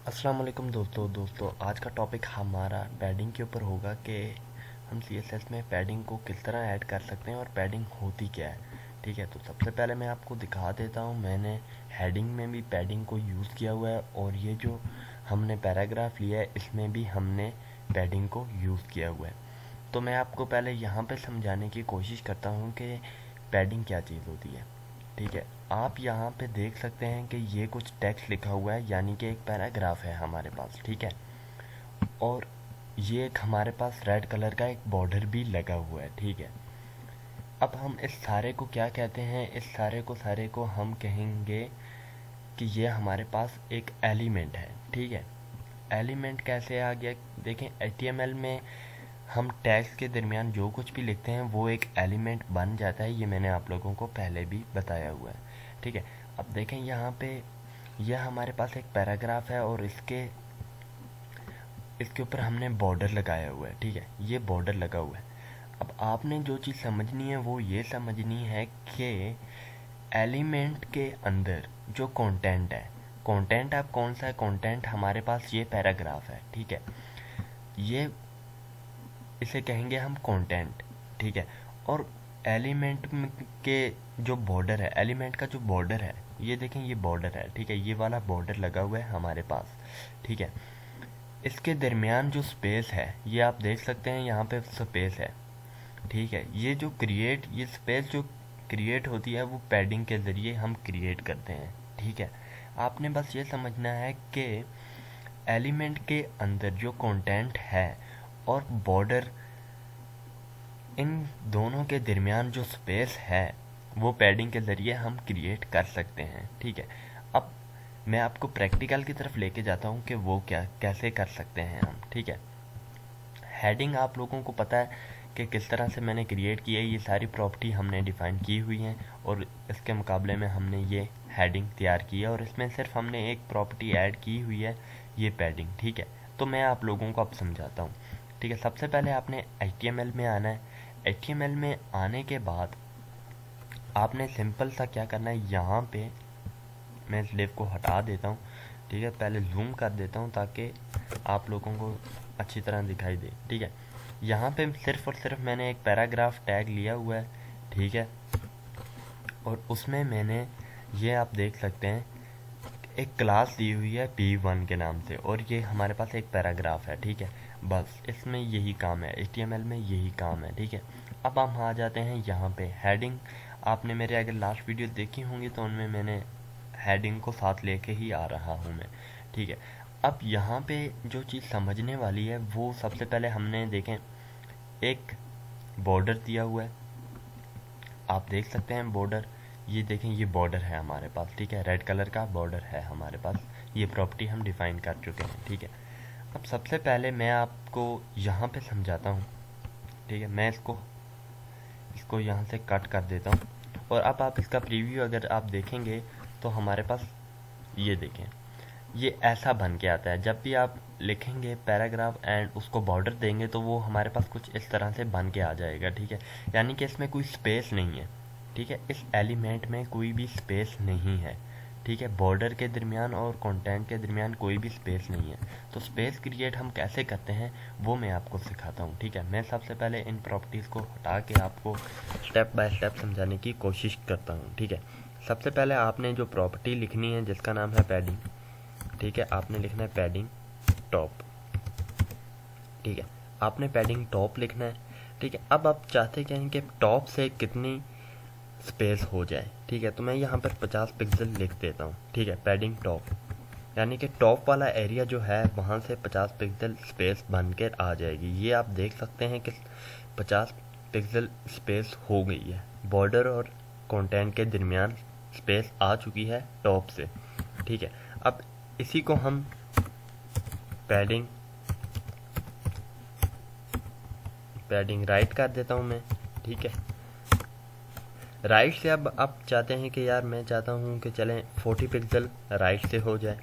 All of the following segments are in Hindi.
अस्सलाम वालेकुम दोस्तों आज का टॉपिक हमारा पैडिंग के ऊपर होगा कि हम CSS में पैडिंग को किस तरह ऐड कर सकते हैं और पैडिंग होती क्या है। ठीक है, तो सबसे पहले मैं आपको दिखा देता हूँ। मैंने हेडिंग में भी पैडिंग को यूज़ किया हुआ है और ये जो हमने पैराग्राफ लिया है इसमें भी हमने पैडिंग को यूज़ किया हुआ है। तो मैं आपको पहले यहाँ पे समझाने की कोशिश करता हूँ कि पैडिंग क्या चीज़ होती है। ठीक है, आप यहाँ पे देख सकते हैं कि ये कुछ टेक्स्ट लिखा हुआ है, यानी कि एक पैराग्राफ है हमारे पास। ठीक है, और ये एक हमारे पास रेड कलर का एक बॉर्डर भी लगा हुआ है। ठीक है, अब हम इस सारे को क्या कहते हैं? इस सारे को हम कहेंगे कि ये हमारे पास एक एलिमेंट है। ठीक है, एलिमेंट कैसे आ गया? देखें, HTML में हम टैग्स के दरमियान जो कुछ भी लिखते हैं वो एक एलिमेंट बन जाता है। ये मैंने आप लोगों को पहले भी बताया हुआ है। ठीक है, अब देखें यहाँ पे यह हमारे पास एक पैराग्राफ है और इसके इसके ऊपर हमने बॉर्डर लगाया हुआ है। ठीक है, ये बॉर्डर लगा हुआ है। अब आपने जो चीज़ समझनी है वो ये समझनी है कि एलिमेंट के अंदर जो कंटेंट है, कंटेंट अब कौन सा है? कंटेंट हमारे पास ये पैराग्राफ है। ठीक है, ये इसे कहेंगे हम कंटेंट। ठीक है, और एलिमेंट के जो बॉर्डर है, एलिमेंट का जो बॉर्डर है, ये देखें, ये बॉर्डर है। ठीक है, ये वाला बॉर्डर लगा हुआ है हमारे पास। ठीक है, इसके दरमियान जो स्पेस है ये आप देख सकते हैं, यहाँ पे स्पेस है। ठीक है, ये स्पेस जो क्रिएट होती है वो पैडिंग के ज़रिए हम क्रिएट करते हैं। ठीक है, आपने बस ये समझना है कि एलिमेंट के अंदर जो कंटेंट है और बॉर्डर, इन दोनों के दरमियान जो स्पेस है वो पैडिंग के ज़रिए हम क्रिएट कर सकते हैं। ठीक है, अब मैं आपको प्रैक्टिकल की तरफ लेके जाता हूँ कि वो क्या कैसे कर सकते हैं हम। ठीक है, हेडिंग आप लोगों को पता है कि किस तरह से मैंने क्रिएट की है। ये सारी प्रॉपर्टी हमने डिफ़ाइन की हुई हैं और इसके मुकाबले में हमने ये हेडिंग तैयार की है और इसमें सिर्फ हमने एक प्रॉपर्टी ऐड की हुई है, ये पैडिंग। ठीक है, तो मैं आप लोगों को अब समझाता हूँ। ठीक है, सबसे पहले आपने HTML में आना है। HTML में आने के बाद आपने सिंपल सा क्या करना है, यहाँ पे मैं इस लिव को हटा देता हूँ। ठीक है, पहले जूम कर देता हूँ ताकि आप लोगों को अच्छी तरह दिखाई दे। ठीक है, यहाँ पे सिर्फ और सिर्फ मैंने एक पैराग्राफ टैग लिया हुआ है। ठीक है, और उसमें मैंने, ये आप देख सकते हैं, एक क्लास दी हुई है P1 के नाम से और ये हमारे पास एक पैराग्राफ है। ठीक है, बस इसमें यही काम है, HTML में यही काम है। ठीक है, अब हम आ जाते हैं यहाँ पे हेडिंग। आपने मेरे अगर लास्ट वीडियो देखी होंगी तो उनमें मैंने हेडिंग को साथ लेके ही आ रहा हूँ मैं। ठीक है, अब यहाँ पे जो चीज़ समझने वाली है वो सबसे पहले हमने देखें, एक बॉर्डर दिया हुआ है, आप देख सकते हैं बॉर्डर। ये देखें, ये बॉर्डर है हमारे पास। ठीक है, रेड कलर का बॉर्डर है हमारे पास। ये प्रॉपर्टी हम डिफाइन कर चुके हैं। ठीक है, अब सबसे पहले मैं आपको यहाँ पे समझाता हूँ। ठीक है, मैं इसको इसको यहाँ से कट कर देता हूँ और अब आप इसका प्रीव्यू अगर आप देखेंगे तो हमारे पास, ये देखें, ये ऐसा बन के आता है। जब भी आप लिखेंगे पैराग्राफ एंड उसको बॉर्डर देंगे तो वो हमारे पास कुछ इस तरह से बन के आ जाएगा। ठीक है, यानी कि इसमें कोई स्पेस नहीं है। ठीक है, इस एलिमेंट में कोई भी स्पेस नहीं है। ठीक है, बॉर्डर के दरमियान और कंटेंट के दरमियान कोई भी स्पेस नहीं है। तो स्पेस क्रिएट हम कैसे करते हैं वो मैं आपको सिखाता हूँ। ठीक है, मैं सबसे पहले इन प्रॉपर्टीज़ को हटा के आपको स्टेप बाय स्टेप समझाने की कोशिश करता हूँ। ठीक है, सबसे पहले आपने जो प्रॉपर्टी लिखनी है जिसका नाम है पैडिंग। ठीक है, आपने लिखना है पैडिंग टॉप। ठीक है, आपने पैडिंग टॉप लिखना है। ठीक है, अब आप चाहते क्या हैं कि टॉप से कितनी स्पेस हो जाए। ठीक है, तो मैं यहाँ पर 50 पिक्सल लिख देता हूँ। ठीक है, पैडिंग टॉप, यानी कि टॉप वाला एरिया जो है वहाँ से 50 पिक्सल स्पेस बन कर आ जाएगी। ये आप देख सकते हैं कि 50 पिक्सल स्पेस हो गई है। बॉर्डर और कंटेंट के दरमियान स्पेस आ चुकी है टॉप से। ठीक है, अब इसी को हम पैडिंग पैडिंग राइट कर देता हूँ मैं। ठीक है, राइट से अब चाहते हैं कि यार मैं चाहता हूँ कि चलें 40 पिक्सल राइट से हो जाए।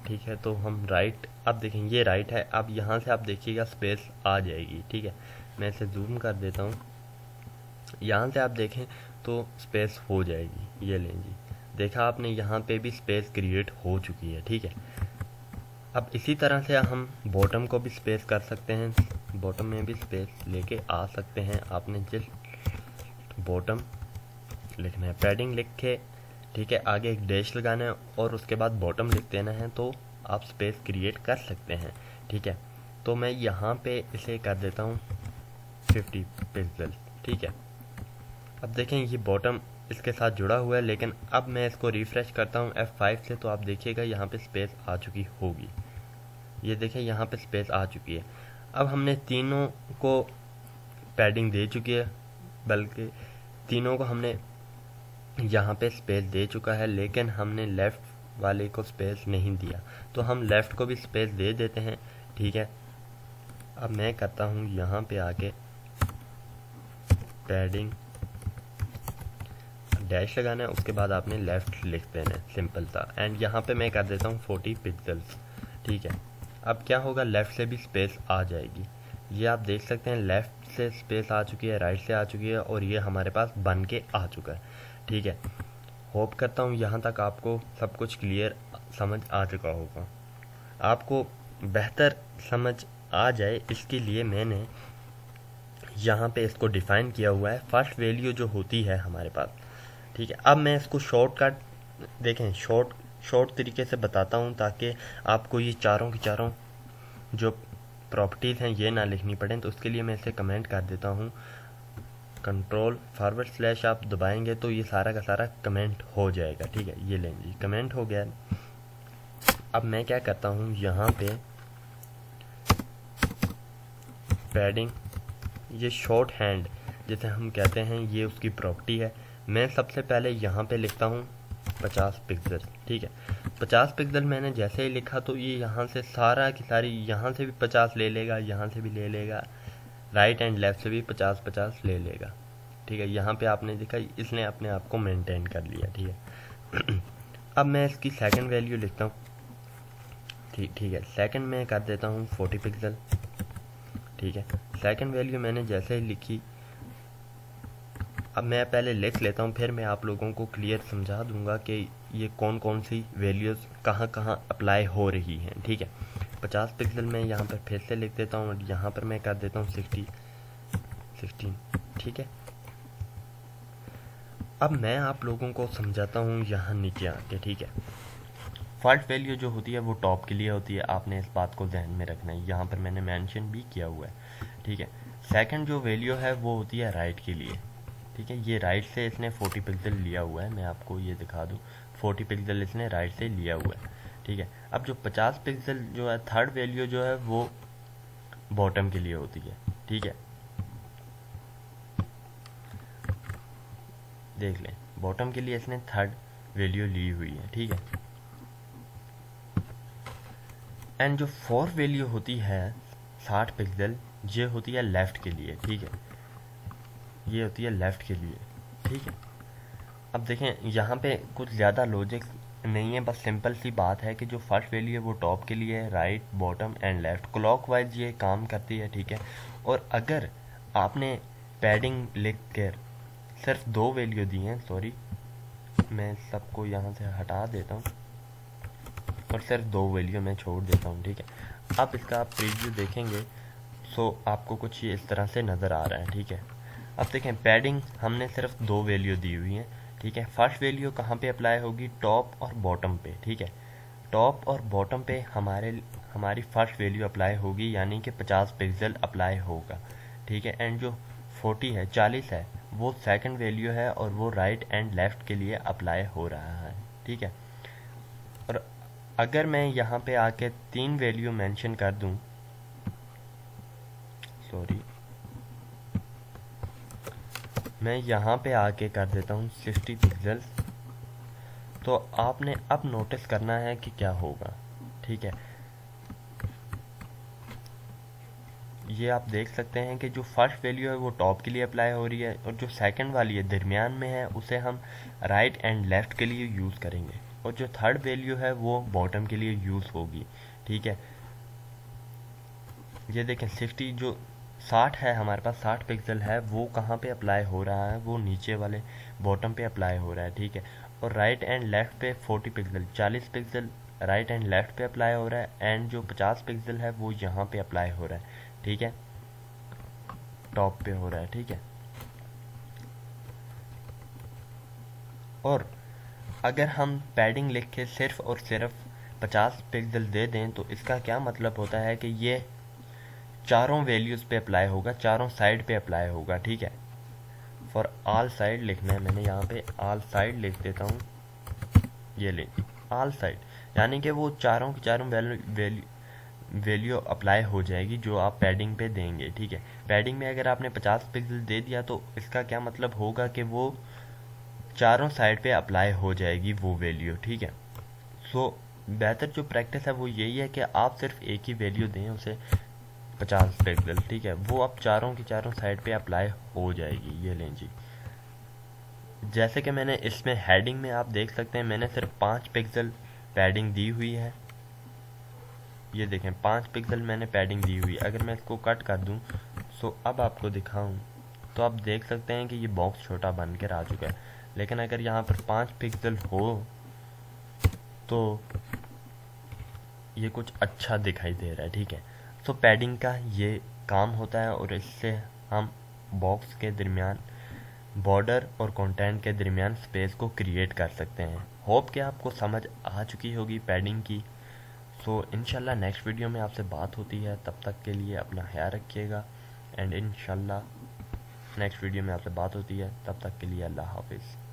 ठीक है, तो हम राइट, अब देखें ये राइट है, अब यहाँ से आप देखिएगा स्पेस आ जाएगी। ठीक है, मैं इसे जूम कर देता हूँ, यहाँ से आप देखें तो स्पेस हो जाएगी। ये लें जी, देखा आपने, यहाँ पे भी स्पेस क्रिएट हो चुकी है। ठीक है, अब इसी तरह से हम बॉटम को भी स्पेस कर सकते हैं, बॉटम में भी स्पेस लेके आ सकते हैं। आपने जस्ट बॉटम लिखना है, पैडिंग लिख के, ठीक है, आगे एक डैश लगाना है और उसके बाद बॉटम लिख देना है, तो आप स्पेस क्रिएट कर सकते हैं। ठीक है, तो मैं यहाँ पे इसे कर देता हूँ 50 पिक्सल। ठीक है, अब देखें ये बॉटम इसके साथ जुड़ा हुआ है, लेकिन अब मैं इसको रिफ्रेश करता हूँ F5 से, तो आप देखिएगा यहाँ पे स्पेस आ चुकी होगी। ये देखें यहाँ पे स्पेस आ चुकी है। अब हमने तीनों को पैडिंग दे चुकी है, बल्कि तीनों को हमने यहाँ पे स्पेस दे चुका है, लेकिन हमने लेफ़्ट वाले को स्पेस नहीं दिया, तो हम लेफ़्ट को भी स्पेस दे देते हैं। ठीक है, अब मैं करता हूँ यहाँ पे आके पैडिंग डैश लगाना है, उसके बाद आपने लेफ़्ट लिख देना है, सिंपल सा। एंड यहाँ पे मैं कर देता हूँ 40 पिक्सल्स। ठीक है, अब क्या होगा, लेफ़्ट से भी स्पेस आ जाएगी। ये आप देख सकते हैं लेफ़्ट से स्पेस आ चुकी है, राइट से आ चुकी है, और ये हमारे पास बन के आ चुका है। ठीक है, होप करता हूँ यहाँ तक आपको सब कुछ क्लियर समझ आ चुका होगा। आपको बेहतर समझ आ जाए इसके लिए मैंने यहाँ पे इसको डिफ़ाइन किया हुआ है, फर्स्ट वैल्यू जो होती है हमारे पास। ठीक है, अब मैं इसको शॉर्टकट देखें, शॉर्ट तरीके से बताता हूँ, ताकि आपको ये चारों की चारों जो प्रॉपर्टीज़ हैं ये ना लिखनी पड़ें। तो उसके लिए मैं इसे कमेंट कर देता हूँ, कंट्रोल// आप दबाएंगे तो ये सारा का सारा कमेंट हो जाएगा। ठीक है, ये लें जी, कमेंट हो गया। अब मैं क्या करता हूँ, यहाँ पे पैडिंग, ये शॉर्ट हैंड जिसे हम कहते हैं, ये उसकी प्रॉपर्टी है। मैं सबसे पहले यहाँ पे लिखता हूँ 50 पिक्सल। ठीक है, 50 पिक्सल मैंने जैसे ही लिखा तो ये यहाँ से सारा की सारी, यहाँ से भी 50 ले लेगा, यहाँ से भी ले लेगा, राइट एंड लेफ़्ट से भी 50-50 ले लेगा। ठीक है, यहाँ पे आपने देखा इसने अपने आप को मेंटेन कर लिया। ठीक है अब मैं इसकी सेकंड वैल्यू लिखता हूँ। ठीक है, सेकंड में कर देता हूँ 40 पिक्सल। ठीक है, सेकंड वैल्यू मैंने जैसे ही लिखी, अब मैं पहले लिख लेता हूँ, फिर मैं आप लोगों को क्लियर समझा दूंगा कि ये कौन कौन सी वैल्यूज़ कहाँ कहाँ अप्लाई हो रही हैं। ठीक है, 50 पिक्सल में यहाँ पर फिर से लिख देता हूँ, और यहाँ पर मैं कर देता हूँ 16। ठीक है, अब मैं आप लोगों को समझाता हूँ यहाँ नीचे आके। ठीक है, फर्स्ट वैल्यू जो होती है वो टॉप के लिए होती है, आपने इस बात को जहन में रखना है, यहाँ पर मैंने मेंशन भी किया हुआ है। ठीक है, सेकंड जो वैल्यू है वो होती है राइट के लिए। ठीक है, ये राइट से इसने 40 पिक्सल लिया हुआ है, मैं आपको ये दिखा दूँ, 40 पिक्सल इसने राइट से लिया हुआ है। ठीक है, अब जो 50 पिक्सल जो है थर्ड वैल्यू जो है वो बॉटम के लिए होती है। ठीक है, देख लें, बॉटम के लिए इसने थर्ड वैल्यू ली हुई है। ठीक है, एंड जो फोर्थ वैल्यू होती है 60 पिक्सल, ये होती है लेफ़्ट के लिए। ठीक है, ये होती है लेफ़्ट के लिए। ठीक है, अब देखें यहाँ पे कुछ ज़्यादा लॉजिक नहीं है, बस सिंपल सी बात है कि जो फर्स्ट वैल्यू है वो टॉप के लिए है, right, bottom and left, clockwise ये काम करती है। ठीक है, और अगर आपने पैडिंग लिख कर सिर्फ दो वैल्यू दी हैं, सॉरी मैं सबको यहाँ से हटा देता हूँ और सिर्फ दो वैल्यू मैं छोड़ देता हूँ। ठीक है, अब इसका आप प्रीव्यू देखेंगे सो आपको कुछ ये इस तरह से नज़र आ रहा है। ठीक है, अब देखें पैडिंग हमने सिर्फ दो वैल्यू दी हुई हैं। ठीक है, फर्स्ट वैल्यू कहाँ पे अप्लाई होगी, टॉप और बॉटम पे। ठीक है, टॉप और बॉटम पे हमारी फर्स्ट वैल्यू अप्लाई होगी, यानी कि 50 पिक्सल अप्लाई होगा। ठीक है, एंड जो 40 है वो सेकंड वैल्यू है, और वो राइट एंड लेफ़्ट के लिए अप्लाई हो रहा है। ठीक है, और अगर मैं यहाँ पे आके तीन वैल्यू मेंशन कर दूँ, सॉरी मैं यहाँ पे आके कर देता हूँ 60 पिक्सल, तो आपने अब नोटिस करना है कि क्या होगा। ठीक है, ये आप देख सकते हैं कि जो फर्स्ट वैल्यू है वो टॉप के लिए अप्लाई हो रही है, और जो सेकंड वाली है दरमियान में है उसे हम राइट एंड लेफ़्ट के लिए यूज़ करेंगे, और जो थर्ड वैल्यू है वो बॉटम के लिए यूज़ होगी। ठीक है, ये देखें 60 जो 60 है हमारे पास, 60 पिक्सल है, वो कहाँ पे अप्लाई हो रहा है, वो नीचे वाले बॉटम पे अप्लाई हो रहा है। ठीक है, और राइट एंड लेफ़्ट पे 40 pixel 40 pixel right and left पे अप्लाई हो रहा है एंड जो 50 पिक्सल है वो यहाँ पे अप्लाई हो रहा है, ठीक है, टॉप पे हो रहा है, ठीक है। और अगर हम पैडिंग लिख के सिर्फ और सिर्फ 50 पिक्सल दे दें तो इसका क्या मतलब होता है कि ये चारों वैल्यूज़ पे अप्लाई होगा, चारों साइड पे अप्लाई होगा, ठीक है। फॉर ऑल साइड लिखना है, मैंने यहाँ पे ऑल साइड लिख देता हूँ, ये ले ऑल साइड, यानी कि वो चारों की चारों वैल्यू अप्लाई हो जाएगी जो आप पैडिंग पे देंगे, ठीक है। पैडिंग में अगर आपने 50 पिक्सल दे दिया तो इसका क्या मतलब होगा कि वो चारों साइड पे अप्लाई हो जाएगी वो वैल्यू, ठीक है। सो बेहतर जो प्रैक्टिस है वो यही है कि आप सिर्फ एक ही वैल्यू दें उसे 50 पिक्सल, ठीक है, वो अब चारों की चारों साइड पे अप्लाई हो जाएगी। ये लें जी, जैसे कि मैंने इसमें हेडिंग में आप देख सकते हैं मैंने सिर्फ 5 पिक्सल पैडिंग दी हुई है, ये देखें 5 पिक्सल मैंने पैडिंग दी हुई है। अगर मैं इसको कट कर दूं सो अब आपको दिखाऊं तो आप देख सकते हैं कि ये बॉक्स छोटा बन कर आ चुका है, लेकिन अगर यहाँ पर 5 पिक्सल हो तो ये कुछ अच्छा दिखाई दे रहा है, ठीक है। तो पैडिंग का ये काम होता है और इससे हम बॉक्स के दरमियान बॉर्डर और कंटेंट के दरमियान स्पेस को क्रिएट कर सकते हैं। होप कि आपको समझ आ चुकी होगी पैडिंग की। सो इंशाल्लाह नेक्स्ट वीडियो में आपसे बात होती है, तब तक के लिए अपना ख्याल रखिएगा एंड इंशाल्लाह नेक्स्ट वीडियो में आपसे बात होती है, तब तक के लिए अल्लाह हाफिज़।